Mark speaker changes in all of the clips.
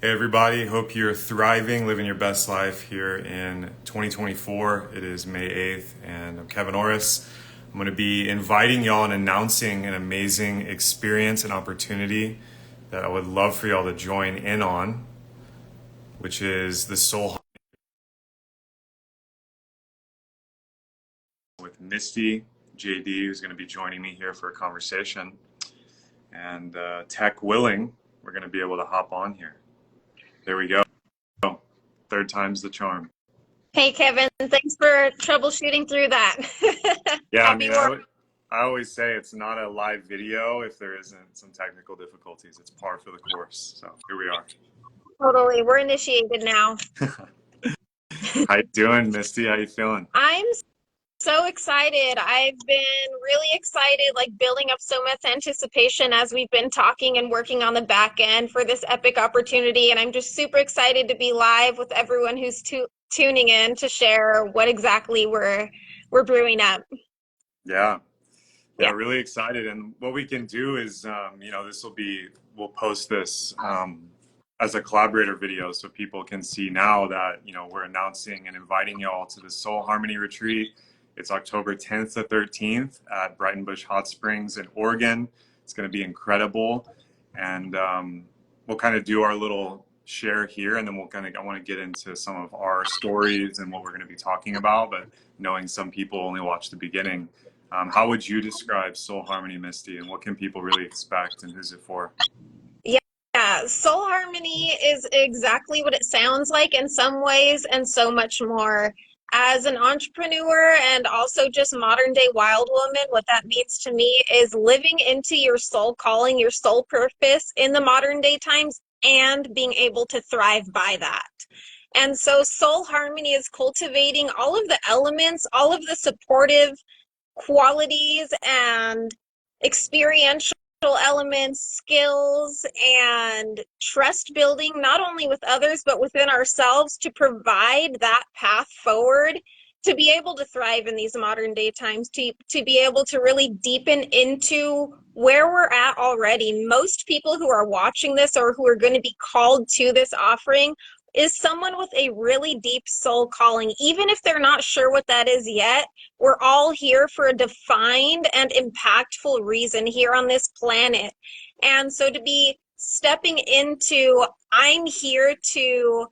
Speaker 1: Hey everybody, hope you're thriving, living your best life here in 2024. It is May 8th and I'm Kevin Orris. I'm going to be inviting y'all and announcing an amazing experience and opportunity that I would love for y'all to join in on, which is the Soul with Misty JD, who's going to be joining me here for a conversation. And tech willing, we're going to be able to hop on here. There we go. Third time's the charm.
Speaker 2: Hey Kevin, thanks for troubleshooting through that.
Speaker 1: Yeah, I
Speaker 2: Happy
Speaker 1: mean,
Speaker 2: work.
Speaker 1: I always say it's not a live video if there isn't some technical difficulties. It's par for the course. So here we are.
Speaker 2: Totally. We're initiated now.
Speaker 1: How you doing, Misty? How you feeling?
Speaker 2: I'm so excited. I've been really excited, like building up so much anticipation as we've been talking and working on the back end for this epic opportunity. And I'm just super excited to be live with everyone who's tuning in to share what exactly we're brewing up.
Speaker 1: Yeah, yeah,
Speaker 2: Yeah.
Speaker 1: really excited. And what we can do is, we'll post this as a collaborator video so people can see now that, we're announcing and inviting y'all to the Soul Harmony Retreat. It's October 10th to 13th at Breitenbush Hot Springs in Oregon. It's going to be incredible. And we'll kind of do our little share here, and then I want to get into some of our stories and what we're going to be talking about. But knowing some people only watch the beginning, how would you describe Soul Harmony, Misty, and what can people really expect, and who's it for?
Speaker 2: Yeah, soul harmony is exactly what it sounds like in some ways and so much more. As an entrepreneur and also just modern day wild woman, what that means to me is living into your soul calling, your soul purpose in the modern day times and being able to thrive by that. And so soul harmony is cultivating all of the elements, all of the supportive qualities and experiential elements, skills, and trust building, not only with others, but within ourselves to provide that path forward to be able to thrive in these modern day times, to be able to really deepen into where we're at already. Most people who are watching this or who are going to be called to this offering is someone with a really deep soul calling. Even if they're not sure what that is yet, we're all here for a defined and impactful reason here on this planet. And so to be stepping into, I'm here to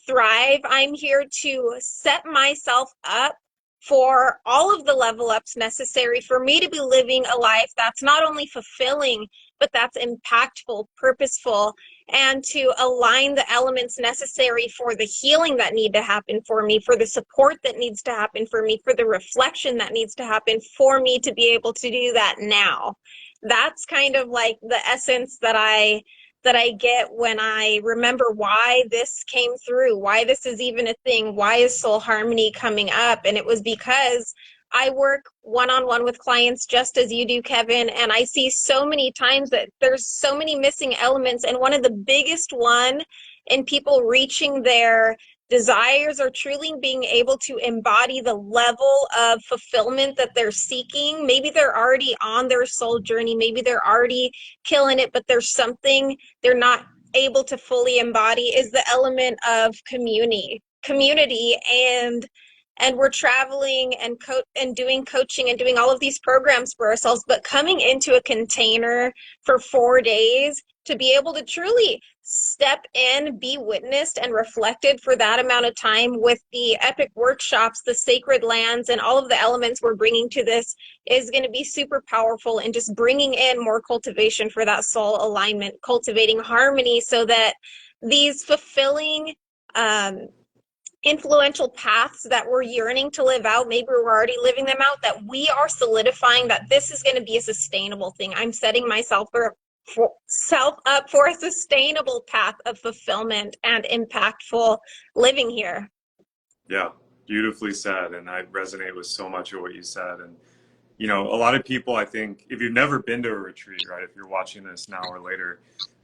Speaker 2: thrive, I'm here to set myself up for all of the level ups necessary for me to be living a life that's not only fulfilling, but that's impactful, purposeful, and to align the elements necessary for the healing that need to happen for me, for the support that needs to happen for me, for the reflection that needs to happen for me to be able to do that now. That's kind of like the essence that I get when I remember why this came through, why this is even a thing, why is soul harmony coming up. And it was because I work one-on-one with clients just as you do, Kevin, and I see so many times that there's so many missing elements. And one of the biggest one in people reaching their desires or truly being able to embody the level of fulfillment that they're seeking. Maybe they're already on their soul journey, maybe they're already killing it, but there's something they're not able to fully embody is the element of community and we're traveling and doing coaching and doing all of these programs for ourselves, but coming into a container for 4 days to be able to truly step in, be witnessed and reflected for that amount of time with the epic workshops, the sacred lands, and all of the elements we're bringing to this is going to be super powerful and just bringing in more cultivation for that soul alignment, cultivating harmony so that these fulfilling, influential paths that we're yearning to live out, maybe we're already living them out, that we are solidifying that this is going to be a sustainable thing. I'm setting myself up for a sustainable path of fulfillment and impactful living here.
Speaker 1: Yeah, beautifully said. And I resonate with so much of what you said. And, a lot of people, I think, if you've never been to a retreat, right, if you're watching this now or later,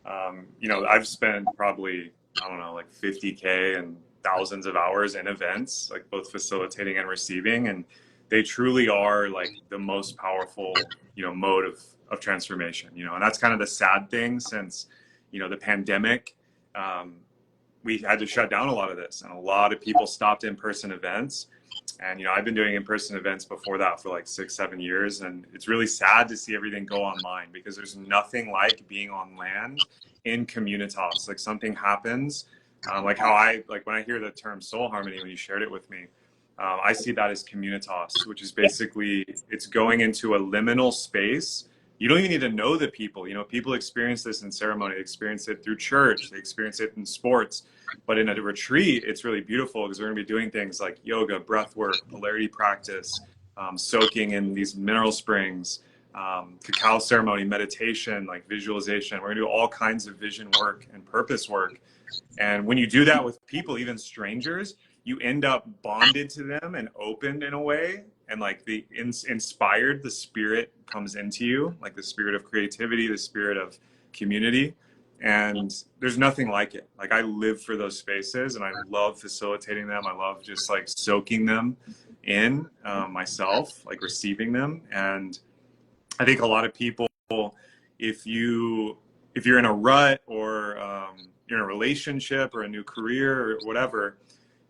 Speaker 1: I've spent probably, I don't know, like 50K and thousands of hours in events, like both facilitating and receiving. And they truly are like the most powerful, mode of transformation, and that's kind of the sad thing since, the pandemic, we had to shut down a lot of this, and a lot of people stopped in-person events. And I've been doing in-person events before that for like 6, 7 years, and it's really sad to see everything go online because there's nothing like being on land in communitas. Like something happens, like how like when I hear the term soul harmony when you shared it with me, I see that as communitas, which is basically it's going into a liminal space. You don't even need to know the people. People experience this in ceremony, they experience it through church, they experience it in sports. But in a retreat, it's really beautiful because we're going to be doing things like yoga, breath work, polarity practice, soaking in these mineral springs, cacao ceremony, meditation, like visualization. We're going to do all kinds of vision work and purpose work. And when you do that with people, even strangers, you end up bonded to them and opened in a way. And like the inspired, the spirit comes into you, like the spirit of creativity, the spirit of community. And there's nothing like it. Like I live for those spaces and I love facilitating them. I love just like soaking them in myself, like receiving them. And I think a lot of people, if you're in a rut or you're in a relationship or a new career or whatever,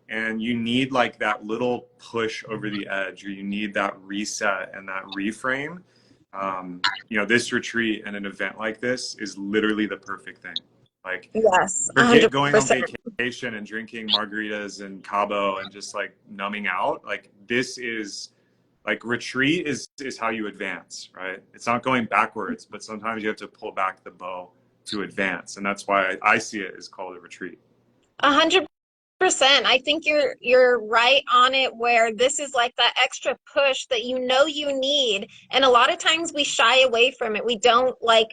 Speaker 1: and you need like that little push over the edge, or you need that reset and that reframe, this retreat and an event like this is literally the perfect thing. Like,
Speaker 2: Yes,
Speaker 1: forget going on
Speaker 2: 100%.
Speaker 1: vacation and drinking margaritas in Cabo and just like numbing out. Like this is like retreat is how you advance, right? It's not going backwards, but sometimes you have to pull back the bow to advance, and that's why I see it as called a retreat.
Speaker 2: 100%. I think you're right on it where this is like that extra push that you need. And a lot of times we shy away from it. We don't like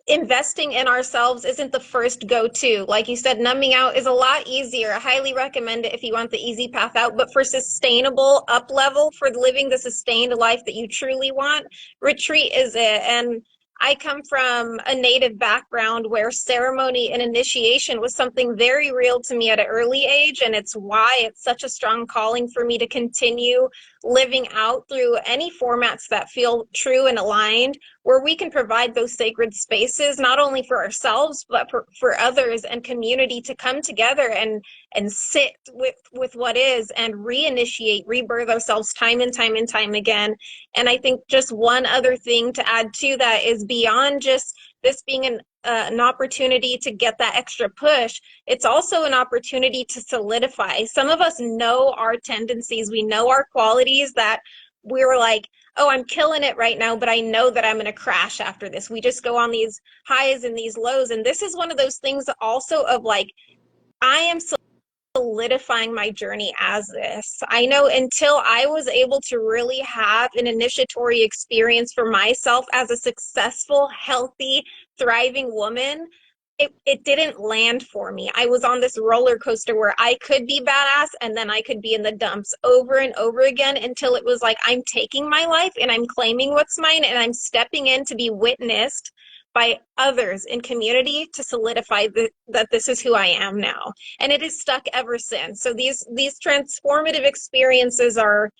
Speaker 2: investing in ourselves isn't the first go-to. Like you said, numbing out is a lot easier. I highly recommend it if you want the easy path out. But for sustainable up level, for living the sustained life that you truly want, retreat is it. And I come from a native background where ceremony and initiation was something very real to me at an early age. And it's why it's such a strong calling for me to continue living out through any formats that feel true and aligned, where we can provide those sacred spaces, not only for ourselves, but for others and community to come together and sit with what is and reinitiate, rebirth ourselves time and time and time again. And I think just one other thing to add to that is beyond just this being an opportunity to get that extra push, it's also an opportunity to solidify. Some of us know our tendencies, we know our qualities that we were like, oh, I'm killing it right now, but I know that I'm going to crash after this. We just go on these highs and these lows. And this is one of those things also of like, I am solidifying my journey as this. I know until I was able to really have an initiatory experience for myself as a successful, healthy, thriving woman, it didn't land for me. I was on this roller coaster where I could be badass and then I could be in the dumps over and over again until it was like, I'm taking my life and I'm claiming what's mine and I'm stepping in to be witnessed by others in community to solidify that this is who I am now. And it is stuck ever since. So these transformative experiences are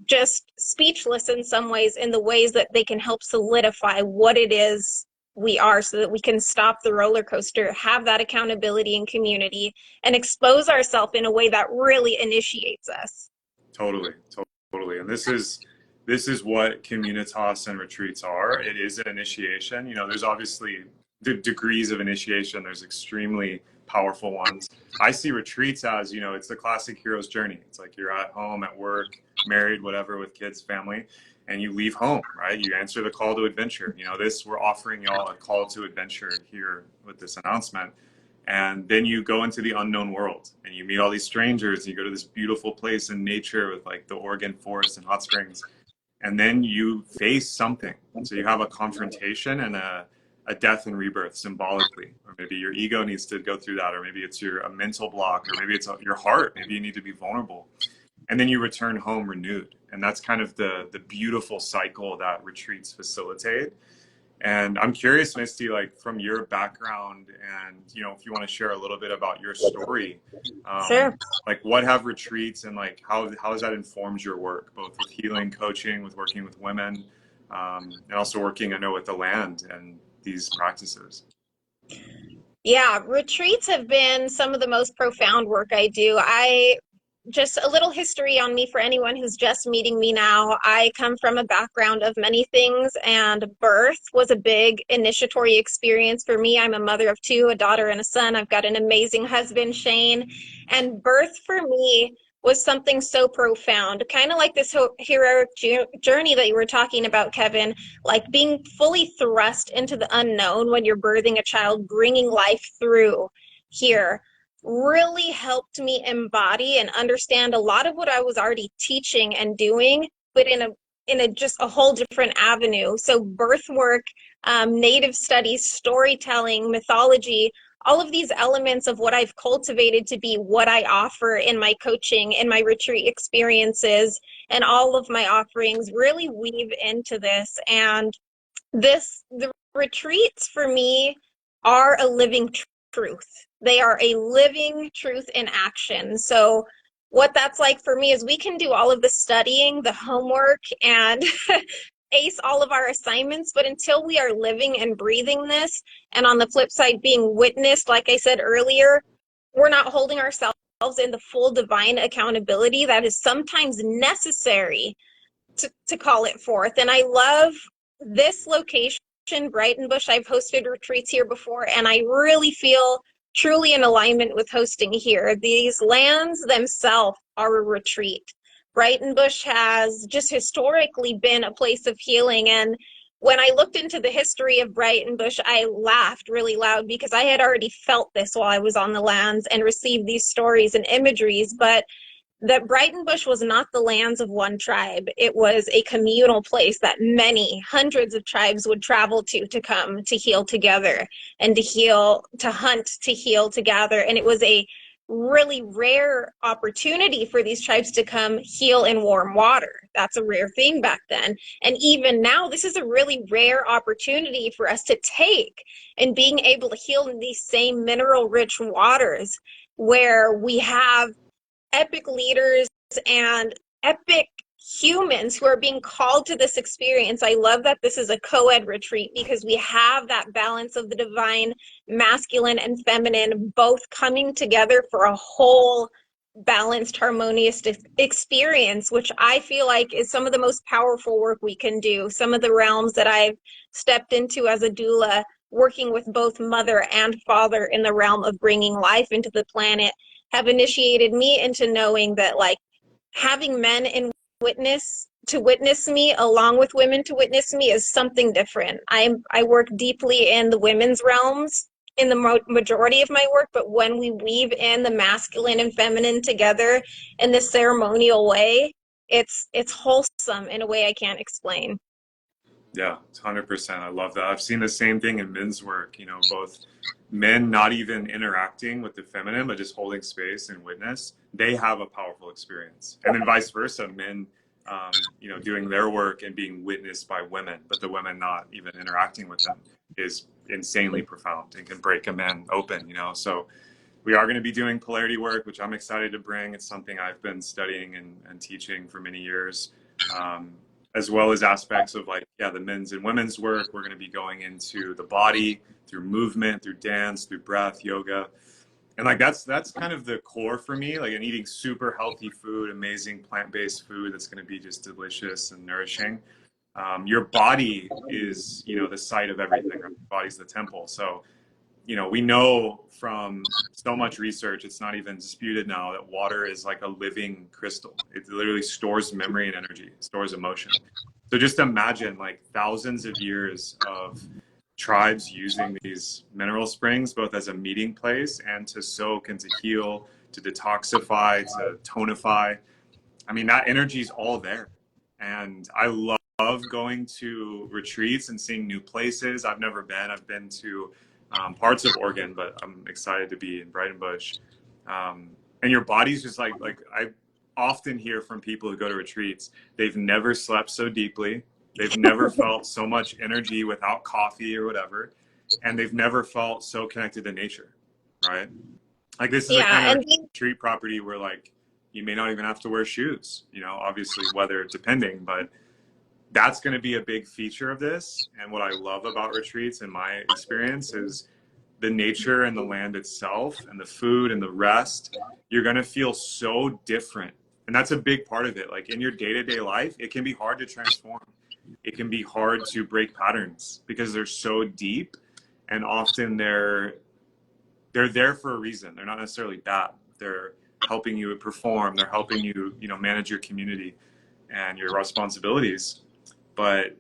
Speaker 2: just speechless in some ways, in the ways that they can help solidify what it is we are, so that we can stop the roller coaster, have that accountability and community, and expose ourselves in a way that really initiates us.
Speaker 1: Totally, totally. And this is what communitas and retreats are. It is an initiation. There's obviously degrees of initiation. There's extremely powerful ones. I see retreats as, it's the classic hero's journey. It's like you're at home, at work, married, whatever, with kids, family, and you leave home, right? You answer the call to adventure. We're offering y'all a call to adventure here with this announcement. And then you go into the unknown world and you meet all these strangers. You go to this beautiful place in nature with like the Oregon forest and hot springs. And then you face something. So you have a confrontation and a death and rebirth symbolically. Or maybe your ego needs to go through that, or maybe it's a mental block, or maybe it's your heart. Maybe you need to be vulnerable. And then you return home renewed. And that's kind of the beautiful cycle that retreats facilitate. And I'm curious, Misty, like from your background, and if you want to share a little bit about your story,
Speaker 2: Sure.
Speaker 1: like what have retreats and like how has that informed your work, both with healing, coaching, with working with women, and also working, I know, with the land and these practices.
Speaker 2: Yeah, retreats have been some of the most profound work I do. Just a little history on me for anyone who's just meeting me now. I come from a background of many things, and birth was a big initiatory experience for me. I'm a mother of two, a daughter and a son. I've got an amazing husband, Shane. And birth for me was something so profound, kind of like this heroic journey that you were talking about, Kevin, like being fully thrust into the unknown when you're birthing a child, bringing life through here really helped me embody and understand a lot of what I was already teaching and doing, but in a just a whole different avenue. So birth work, native studies, storytelling, mythology, all of these elements of what I've cultivated to be what I offer in my coaching, in my retreat experiences, and all of my offerings really weave into this. And the retreats for me are a living truth. They are a living truth in action. So what that's like for me is we can do all of the studying, the homework, and ace all of our assignments, but until we are living and breathing this, and on the flip side, being witnessed, like I said earlier, we're not holding ourselves in the full divine accountability that is sometimes necessary to call it forth. And I love this location, Breitenbush. I've hosted retreats here before, and I really feel truly in alignment with hosting here. These lands themselves are a retreat. Breitenbush has just historically been a place of healing. And when I looked into the history of Breitenbush, I laughed really loud because I had already felt this while I was on the lands and received these stories and imageries. But that Breitenbush was not the lands of one tribe. It was a communal place that many hundreds of tribes would travel to come to heal together and to heal, to hunt, to heal together. And it was a really rare opportunity for these tribes to come heal in warm water. That's a rare thing back then. And even now, this is a really rare opportunity for us to take and being able to heal in these same mineral rich waters where we have epic leaders and epic humans who are being called to this experience. I love that this is a co-ed retreat because we have that balance of the divine, masculine and feminine, both coming together for a whole balanced, harmonious experience, which I feel like is some of the most powerful work we can do. Some of the realms that I've stepped into as a doula, working with both mother and father in the realm of bringing life into the planet, have initiated me into knowing that like having men in witness to witness me along with women to witness me is something different. I work deeply in the women's realms in the majority of my work, but when we weave in the masculine and feminine together in this ceremonial way, it's wholesome in a way I can't explain.
Speaker 1: Yeah, 100%. I love that. I've seen the same thing in men's work, both men not even interacting with the feminine, but just holding space and witness. They have a powerful experience. And then vice versa, men, doing their work and being witnessed by women, but the women not even interacting with them is insanely profound and can break a man open. So we are going to be doing polarity work, which I'm excited to bring. It's something I've been studying and teaching for many years. As well as aspects of the men's and women's work. We're going to be going into the body through movement, through dance, through breath, yoga. And that's kind of the core for me, and eating super healthy food, amazing plant-based food that's going to be just delicious and nourishing. Your body is, the site of everything. Right? Your body's the temple. So we know from so much research, it's not even disputed now, that water is like a living crystal. It literally stores memory and energy, stores emotion. So just imagine thousands of years of tribes using these mineral springs, both as a meeting place and to soak and to heal, to detoxify, to tonify. I mean, that energy is all there. And I love going to retreats and seeing new places. I've never been. I've been to parts of Oregon, but I'm excited to be in Breitenbush. And your body's just like I often hear from people who go to retreats, they've never slept so deeply. They've never felt so much energy without coffee or whatever. And they've never felt so connected to nature, right? Like this is a
Speaker 2: Yeah,
Speaker 1: kind of
Speaker 2: and
Speaker 1: retreat property where you may not even have to wear shoes, obviously weather depending, but that's going to be a big feature of this. And what I love about retreats in my experience is the nature and the land itself and the food and the rest, you're going to feel so different. And that's a big part of it. Like in your day-to-day life, it can be hard to transform. It can be hard to break patterns because they're so deep, and often they're there for a reason. They're not necessarily bad. They're helping you perform. They're helping you, you know, manage your community and your responsibilities. But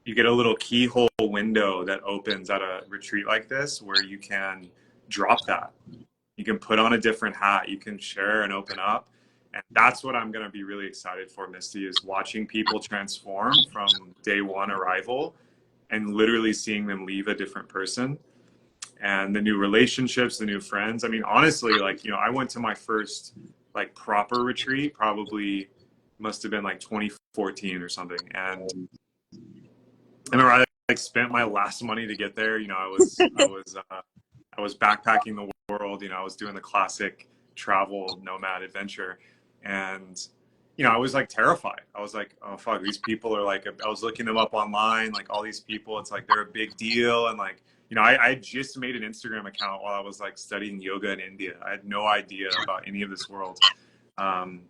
Speaker 1: you get a little keyhole window that opens at a retreat like this where you can drop that. You can put on a different hat. You can share and open up. And that's what I'm going to be really excited for, Misty, is watching people transform from day one arrival and literally seeing them leave a different person, and the new relationships, the new friends. I mean, honestly, like, you know, I went to my first like proper retreat, probably must have been like 2014 or something. And I remember I like spent my last money to get there. You know, I was backpacking the world. You know, I was doing the classic travel nomad adventure, and you know, I was like terrified. I was like, oh fuck, these people are like, I was looking them up online, like all these people, it's like they're a big deal, and like, you know, I just made an Instagram account while I was like studying yoga in India. I had no idea about any of this world. Um,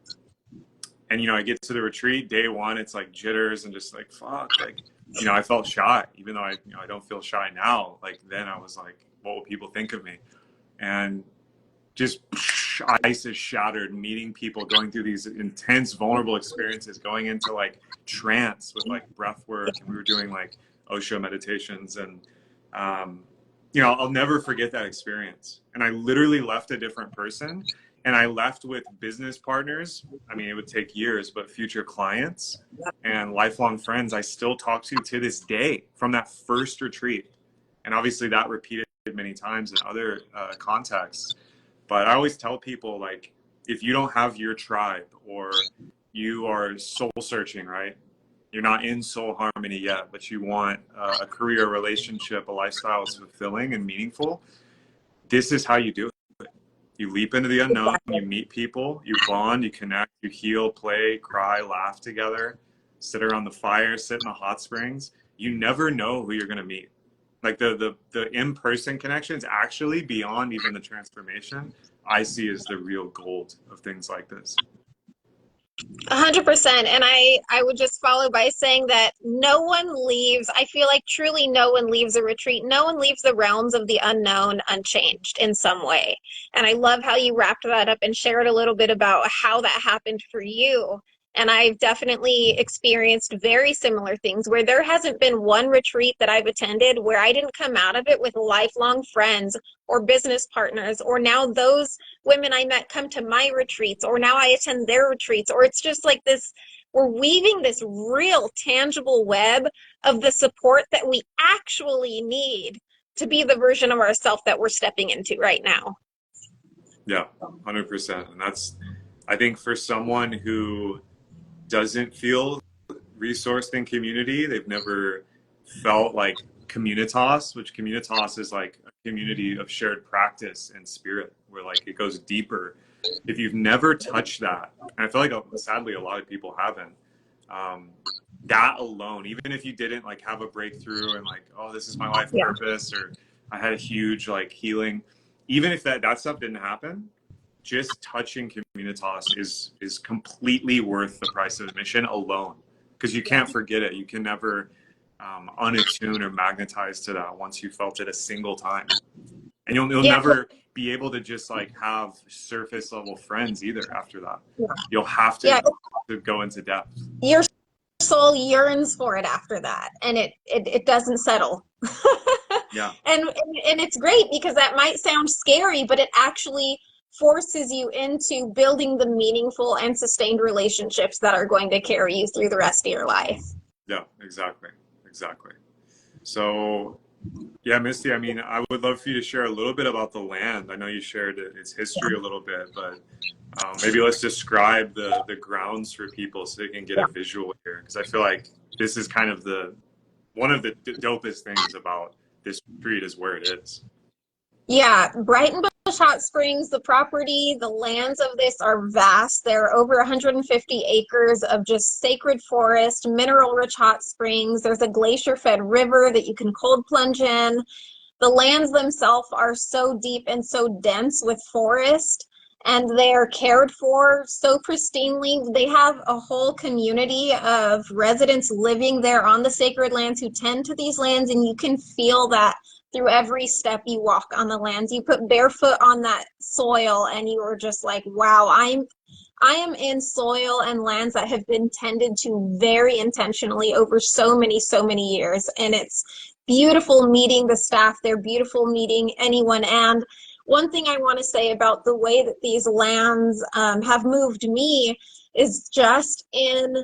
Speaker 1: and you know, I get to the retreat day one, it's like jitters and just like fuck, like, you know, I felt shy, even though I don't feel shy now. Like then I was like, what will people think of me? And just ice is shattered, meeting people, going through these intense, vulnerable experiences, going into like trance with like breath work, and we were doing like Osho meditations, and you know, I'll never forget that experience. And I literally left a different person, and I left with business partners. I mean, it would take years, but future clients and lifelong friends I still talk to this day from that first retreat. And obviously that repeated many times in other contexts. But I always tell people, like, if you don't have your tribe, or you are soul searching, right? You're not in soul harmony yet, but you want a career, relationship, a lifestyle that's fulfilling and meaningful. This is how you do it. You leap into the unknown, you meet people, you bond, you connect, you heal, play, cry, laugh together, sit around the fire, sit in the hot springs. You never know who you're going to meet. Like the in-person connections, actually beyond even the transformation, I see as the real gold of things like this.
Speaker 2: 100%. And I would just follow by saying that no one leaves. I feel like truly no one leaves a retreat. No one leaves the realms of the unknown unchanged in some way. And I love how you wrapped that up and shared a little bit about how that happened for you. And I've definitely experienced very similar things where there hasn't been one retreat that I've attended where I didn't come out of it with lifelong friends or business partners, or now those women I met come to my retreats, or now I attend their retreats, or it's just like this, we're weaving this real tangible web of the support that we actually need to be the version of ourselves that we're stepping into right now.
Speaker 1: Yeah, 100%. And that's, I think for someone who doesn't feel resourced in community, they've never felt like communitas, which communitas is like a community of shared practice and spirit, where like it goes deeper. If you've never touched that, and I feel like sadly a lot of people haven't, that alone, even if you didn't like have a breakthrough and like, oh, this is my life
Speaker 2: Yeah.
Speaker 1: purpose, or I had a huge like healing, even if that stuff didn't happen, just touching communitas is completely worth the price of admission alone, because you can't forget it. You can never unattune or magnetize to that once you felt it a single time, and you'll
Speaker 2: Yeah.
Speaker 1: never be able to just like have surface level friends either after that.
Speaker 2: Yeah.
Speaker 1: You'll have to,
Speaker 2: Yeah.
Speaker 1: to go into depth.
Speaker 2: Your soul yearns for it after that, and it doesn't settle.
Speaker 1: Yeah.
Speaker 2: And it's great because that might sound scary, but it actually forces you into building the meaningful and sustained relationships that are going to carry you through the rest of your life.
Speaker 1: Yeah, exactly. So yeah, Misty, I mean, I would love for you to share a little bit about the land. I know you shared its history a little bit, but maybe let's describe the grounds for people so they can get a visual here, because I feel like this is kind of one of the dopest things about this retreat is where it is.
Speaker 2: Yeah, Breitenbush Hot Springs, the property, the lands of this are vast. There are over 150 acres of just sacred forest, mineral-rich hot springs. There's a glacier-fed river that you can cold plunge in. the lands themselves are so deep and so dense with forest, and they're cared for so pristinely. They have a whole community of residents living there on the sacred lands who tend to these lands, and you can feel that through every step you walk on the lands. You put barefoot on that soil and you are just like, wow, I am in soil and lands that have been tended to very intentionally over so many years. And it's beautiful meeting the staff. They're beautiful meeting anyone. And one thing I want to say about the way that these lands have moved me is just in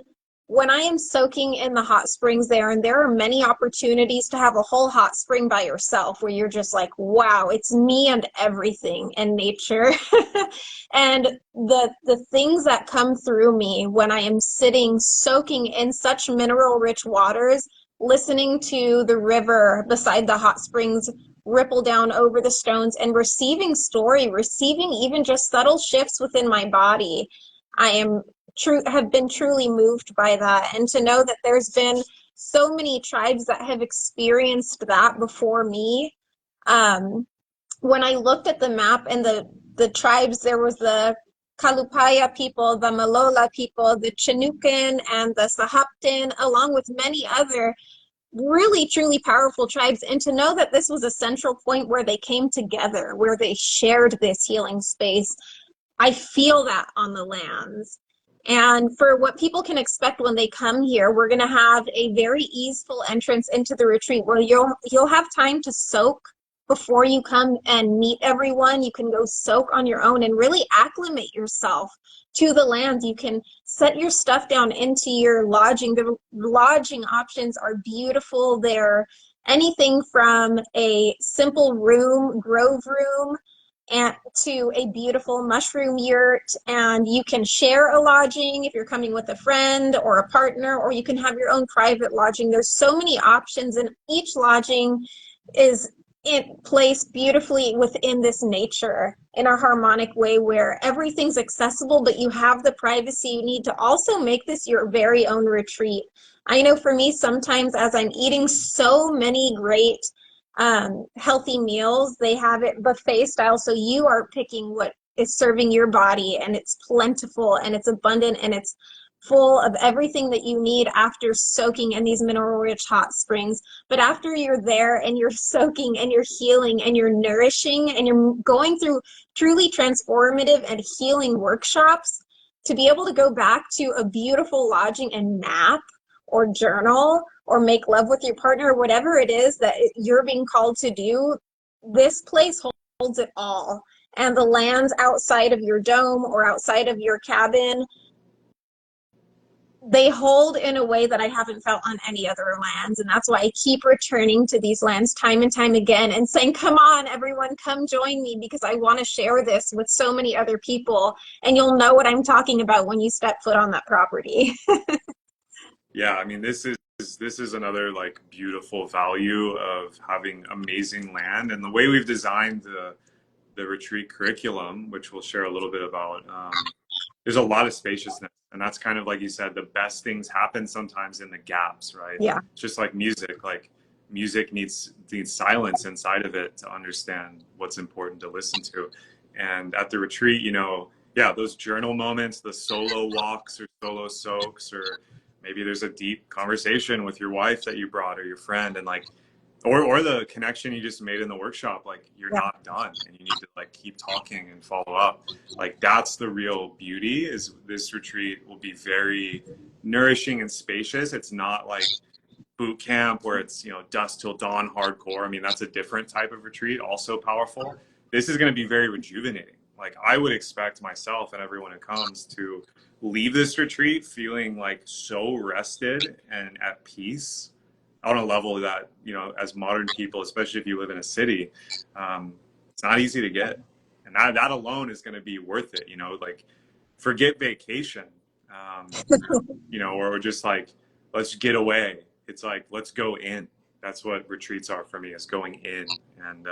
Speaker 2: when I am soaking in the hot springs there, and there are many opportunities to have a whole hot spring by yourself where you're just like, wow, it's me and everything and nature. And the things that come through me when I am sitting soaking in such mineral rich waters, listening to the river beside the hot springs ripple down over the stones and receiving story, receiving even just subtle shifts within my body. I am have been truly moved by that. And to know that there's been so many tribes that have experienced that before me. When I looked at the map and the tribes, there was the Kalupaya people, the Malola people, the Chinookan, and the Sahaptin, along with many other really truly powerful tribes. And to know that this was a central point where they came together, where they shared this healing space, I feel that on the lands. And for what people can expect when they come here, we're going to have a very easeful entrance into the retreat where you'll have time to soak before you come and meet everyone. You can go soak on your own and really acclimate yourself to the land. You can set your stuff down into your lodging. The lodging options are beautiful. They're anything from a simple room, grove room, and to a beautiful mushroom yurt. And you can share a lodging if you're coming with a friend or a partner, or you can have your own private lodging. There's so many options, and each lodging is placed beautifully within this nature in a harmonic way where everything's accessible, but you have the privacy you need to also make this your very own retreat. I know for me, sometimes as I'm eating so many great healthy meals, they have it buffet style, so you are picking what is serving your body, and it's plentiful and it's abundant and it's full of everything that you need after soaking in these mineral rich hot springs. But after you're there and you're soaking and you're healing and you're nourishing and you're going through truly transformative and healing workshops, to be able to go back to a beautiful lodging and nap or journal or make love with your partner, or whatever it is that you're being called to do, this place holds it all. And the lands outside of your dome or outside of your cabin, they hold in a way that I haven't felt on any other lands. And that's why I keep returning to these lands time and time again and saying, come on, everyone, come join me, because I want to share this with so many other people. And you'll know what I'm talking about when you step foot on that property.
Speaker 1: Yeah, I mean, this is another like beautiful value of having amazing land, and the way we've designed the retreat curriculum, which we'll share a little bit about. There's a lot of spaciousness, and that's kind of like you said, the best things happen sometimes in the gaps, right?
Speaker 2: Yeah.
Speaker 1: It's just like music needs silence inside of it to understand what's important to listen to. And at the retreat, you know, yeah, those journal moments, the solo walks or solo soaks, or maybe there's a deep conversation with your wife that you brought or your friend, and like or the connection you just made in the workshop, like you're
Speaker 2: Yeah.
Speaker 1: not done and you need to like keep talking and follow up. Like that's the real beauty. Is this retreat will be very nourishing and spacious. It's not like boot camp where it's, you know, dusk till dawn hardcore. I mean, that's a different type of retreat, also powerful. This is going to be very rejuvenating. Like I would expect myself and everyone who comes to leave this retreat feeling like so rested and at peace on a level that, you know, as modern people, especially if you live in a city, it's not easy to get. And that alone is going to be worth it. You know, like forget vacation, you know, or just like, let's get away. It's like, let's go in. That's what retreats are for me, is going in. And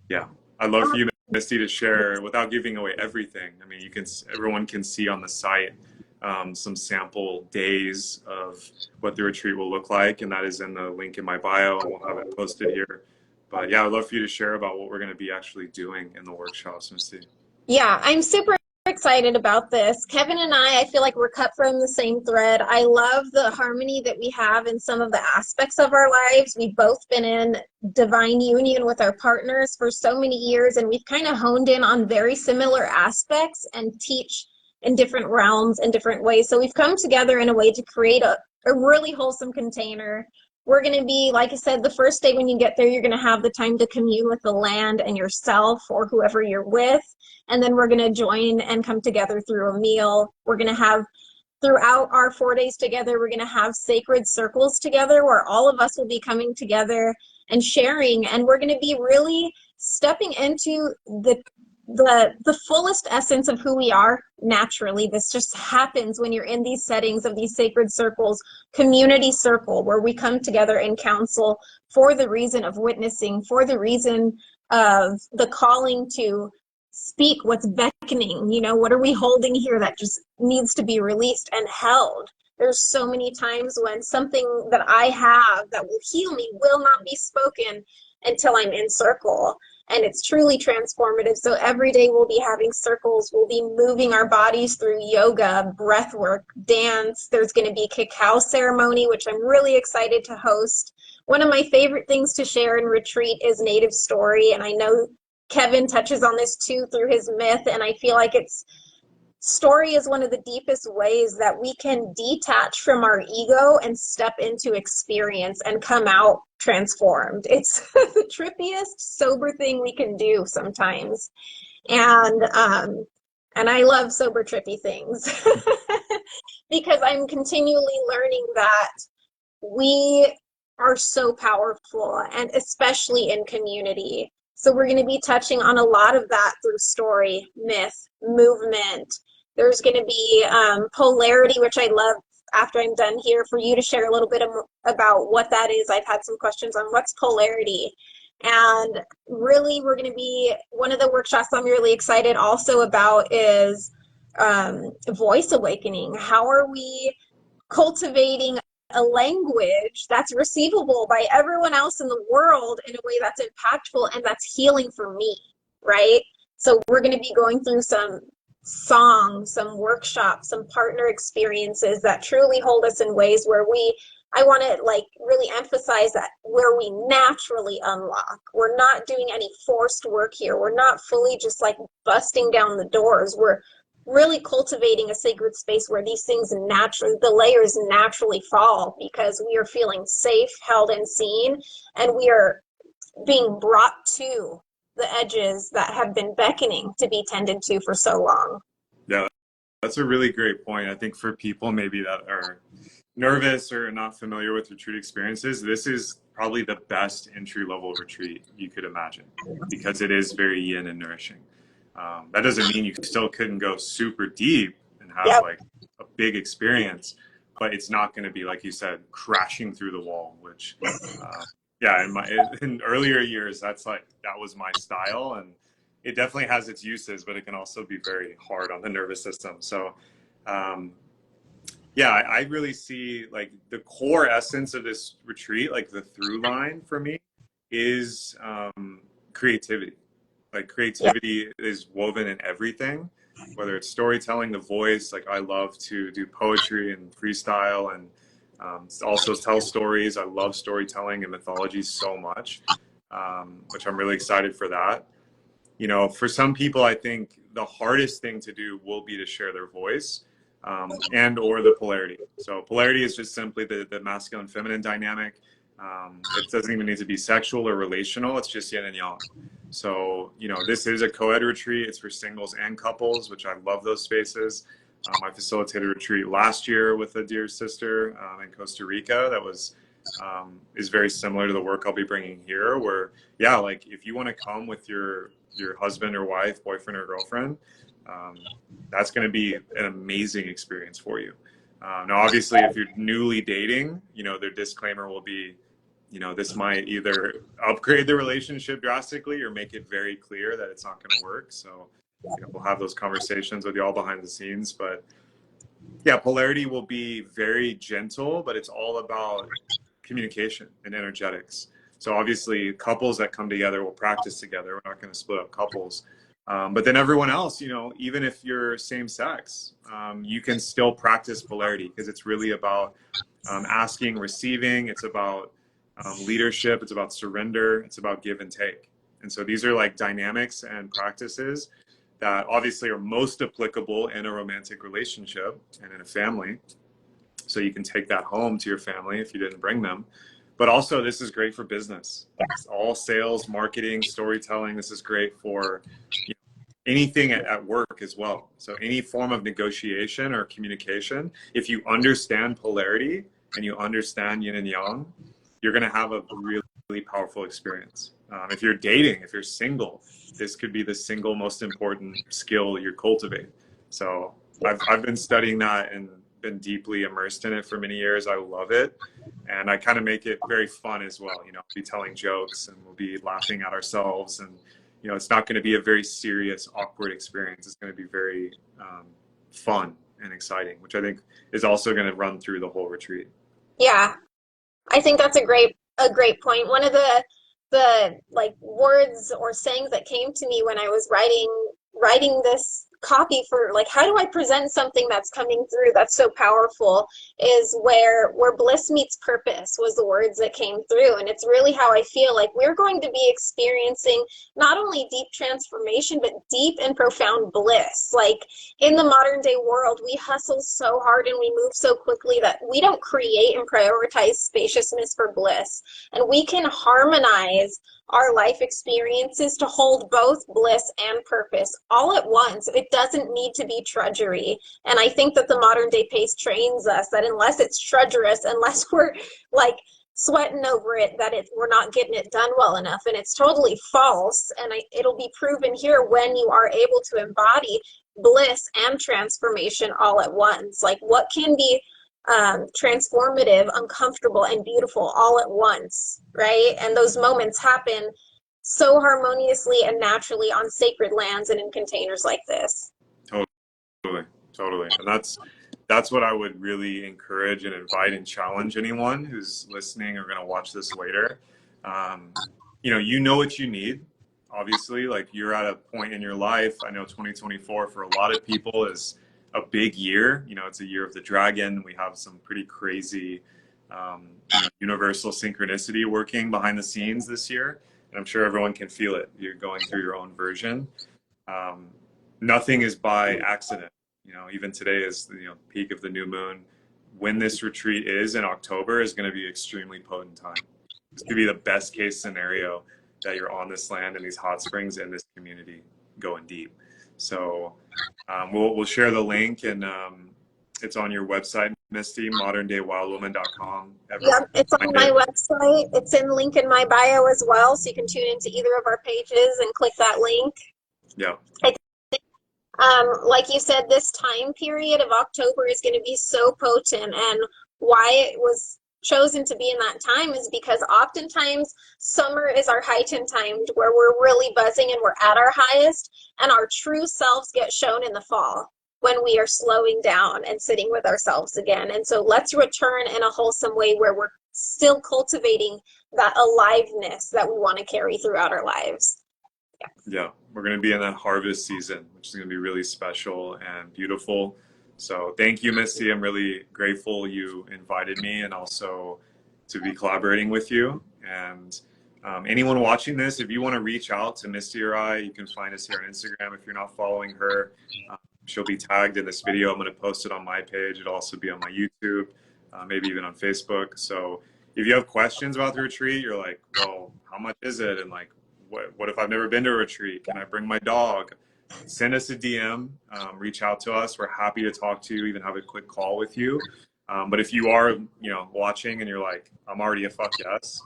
Speaker 1: yeah, I'd love for you, Misty, to share without giving away everything. I mean, everyone can see on the site some sample days of what the retreat will look like, and that is in the link in my bio, and we'll have it posted here But yeah, I'd love for you to share about what we're going to be actually doing in the workshops, Misty.
Speaker 2: Yeah, I'm super excited about this. Kevin and I feel like we're cut from the same thread. I love the harmony that we have in some of the aspects of our lives. We've both been in divine union with our partners for so many years, and we've kind of honed in on very similar aspects and teach in different realms in different ways. So we've come together in a way to create a really wholesome container. We're going to be, like I said, the first day when you get there, you're going to have the time to commune with the land and yourself or whoever you're with. And then we're going to join and come together through a meal. We're going to have, throughout our 4 days together, we're going to have sacred circles together where all of us will be coming together and sharing. And we're going to be really stepping into the fullest essence of who we are naturally. This just happens when you're in these settings of these sacred circles, community circle, where we come together and counsel for the reason of witnessing, for the reason of the calling to speak what's beckoning. You know, what are we holding here that just needs to be released and held? There's so many times when something that I have that will heal me will not be spoken until I'm in circle. And it's truly transformative. So every day we'll be having circles. We'll be moving our bodies through yoga, breath work, dance. There's going to be cacao ceremony, which I'm really excited to host. One of my favorite things to share in retreat is native story. And I know Kevin touches on this too through his myth. And I feel like story is one of the deepest ways that we can detach from our ego and step into experience and come out transformed. It's the trippiest sober thing we can do sometimes. And I love sober trippy things because I'm continually learning that we are so powerful, and especially in community. So we're going to be touching on a lot of that through story, myth, movement. There's going to be polarity, which I love after I'm done here for you to share a little bit about what that is. I've had some questions on what's polarity. And really, we're going to be, one of the workshops I'm really excited also about is voice awakening. How are we cultivating a language that's receivable by everyone else in the world in a way that's impactful and that's healing for me, right? So we're going to be going through some songs, some workshops, some partner experiences that truly hold us in ways where I want to like really emphasize that where we naturally unlock. We're not doing any forced work here. We're not fully just like busting down the doors. We're really cultivating a sacred space where these things naturally, the layers naturally fall because we are feeling safe, held, and seen, and we are being brought to the edges that have been beckoning to be tended to for so long.
Speaker 1: Yeah, that's a really great point. I think for people maybe that are nervous or not familiar with retreat experiences, this is probably the best entry level retreat you could imagine because it is very yin and nourishing. That doesn't mean you still couldn't go super deep and have
Speaker 2: Yep.
Speaker 1: like a big experience, but it's not going to be, like you said, crashing through the wall, which, yeah, in earlier years, that was my style, and it definitely has its uses, but it can also be very hard on the nervous system. So, yeah, I really see like the core essence of this retreat, like the through line for me is creativity. Like
Speaker 2: Yep.
Speaker 1: creativity is woven in everything, whether it's storytelling, the voice. Like I love to do poetry and freestyle and also tell stories. I love storytelling and mythology so much, which I'm really excited for that. You know, for some people, I think the hardest thing to do will be to share their voice and or the polarity. So polarity is just simply the masculine feminine dynamic. It doesn't even need to be sexual or relational. It's just yin and yang. So, you know, this is a co-ed retreat. It's for singles and couples, which I love those spaces. I facilitated a retreat last year with a dear sister in Costa Rica that was is very similar to the work I'll be bringing here, where, yeah, like if you want to come with your husband or wife, boyfriend or girlfriend, that's going to be an amazing experience for you. Now, obviously, if you're newly dating, you know, their disclaimer will be, you know, this might either upgrade the relationship drastically or make it very clear that it's not going to work. So, you know, we'll have those conversations with y'all behind the scenes. But yeah, polarity will be very gentle, but it's all about communication and energetics. So obviously, couples that come together will practice together. We're not going to split up couples. But then everyone else, you know, even if you're same sex, you can still practice polarity because it's really about asking, receiving. It's about leadership. It's about surrender. It's about give and take. And so these are like dynamics and practices that obviously are most applicable in a romantic relationship and in a family. So you can take that home to your family if you didn't bring them. But also, this is great for business. It's all sales, marketing, storytelling. This is great for, you know, anything at work as well. So any form of negotiation or communication, if you understand polarity and you understand yin and yang, you're going to have a really, really powerful experience. If you're dating, if you're single, this could be the single most important skill you cultivate. So I've been studying that and been deeply immersed in it for many years. I love it. And I kind of make it very fun as well. You know, I'll be telling jokes and we'll be laughing at ourselves. And, you know, it's not going to be a very serious, awkward experience. It's going to be very fun and exciting, which I think is also going to run through the whole retreat.
Speaker 2: Yeah, I think that's a great point. One of the like words or sayings that came to me when I was writing this copy for like how do I present something that's coming through that's so powerful is where bliss meets purpose was the words that came through. And it's really how I feel like we're going to be experiencing not only deep transformation but deep and profound bliss. Like in the modern day world, we hustle so hard and we move so quickly that we don't create and prioritize spaciousness for bliss. And we can harmonize our life experiences to hold both bliss and purpose all at once. It doesn't need to be drudgery. And I think that the modern day pace trains us that unless it's drudgerous, unless we're like sweating over it, that we're not getting it done well enough. And it's totally false. And it'll be proven here when you are able to embody bliss and transformation all at once. Like what can be transformative, uncomfortable, and beautiful all at once, right? And those moments happen so harmoniously and naturally on sacred lands and in containers like this.
Speaker 1: Totally, totally. And that's what I would really encourage and invite and challenge anyone who's listening or going to watch this later. You know what you need. Obviously, like you're at a point in your life. I know 2024 for a lot of people is a big year. You know, it's a year of the dragon. We have some pretty crazy universal synchronicity working behind the scenes this year. And I'm sure everyone can feel it. You're going through your own version. Nothing is by accident. You know, even today is the peak of the new moon. When this retreat is in October is going to be extremely potent time. It's going to be the best case scenario that you're on this land in these hot springs in this community going deep. So we'll share the link and it's on your website, Misty, moderndaywildwoman.com.
Speaker 2: Yep, it's on my website. It's in link in my bio as well, so you can tune into either of our pages and click that link.
Speaker 1: Yeah.
Speaker 2: Like you said, this time period of October is going to be so potent, and why it was chosen to be in that time is because oftentimes summer is our heightened time where we're really buzzing and we're at our highest, and our true selves get shown in the fall when we are slowing down and sitting with ourselves again. And so let's return in a wholesome way where we're still cultivating that aliveness that we want to carry throughout our lives.
Speaker 1: Yeah, we're going to be in that harvest season, which is going to be really special and beautiful. So thank you, Misty. I'm really grateful you invited me and also to be collaborating with you. And anyone watching this, if you want to reach out to Misty or I, you can find us here on Instagram. If you're not following her, she'll be tagged in this video. I'm going to post it on my page. It'll also be on my YouTube, maybe even on Facebook. So if you have questions about the retreat, you're like, well, how much is it? And like, what if I've never been to a retreat? Can I bring my dog? Send us a DM, reach out to us. We're happy to talk to you, even have a quick call with you. But if you are, watching and you're like, I'm already a fuck yes,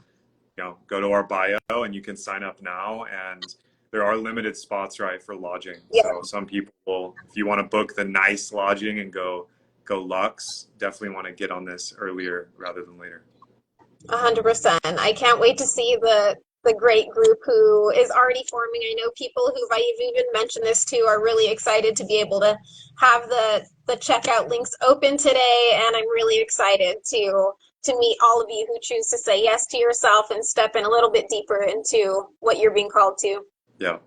Speaker 1: go to our bio and you can sign up now. And there are limited spots, right, for lodging.
Speaker 2: Yeah.
Speaker 1: So some people will, if you want to book the nice lodging and go luxe, definitely want to get on this earlier rather than later.
Speaker 2: 100%. I can't wait to see the great group who is already forming. I know people who I've even mentioned this to are really excited to be able to have the checkout links open today, and I'm really excited to to meet all of you who choose to say yes to yourself and step in a little bit deeper into what you're being called to.
Speaker 1: Yeah.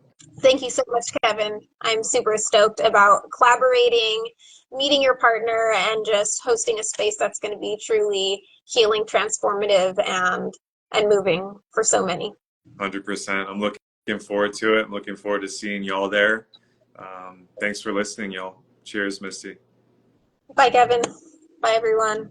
Speaker 2: Thank you so much, Kevin. I'm super stoked about collaborating, meeting your partner, and just hosting a space that's going to be truly healing, transformative, and moving for so many.
Speaker 1: 100%. I'm looking forward to it. I'm looking forward to seeing y'all there. Thanks for listening, y'all. Cheers, Misty.
Speaker 2: Bye, Kevin. Bye, everyone.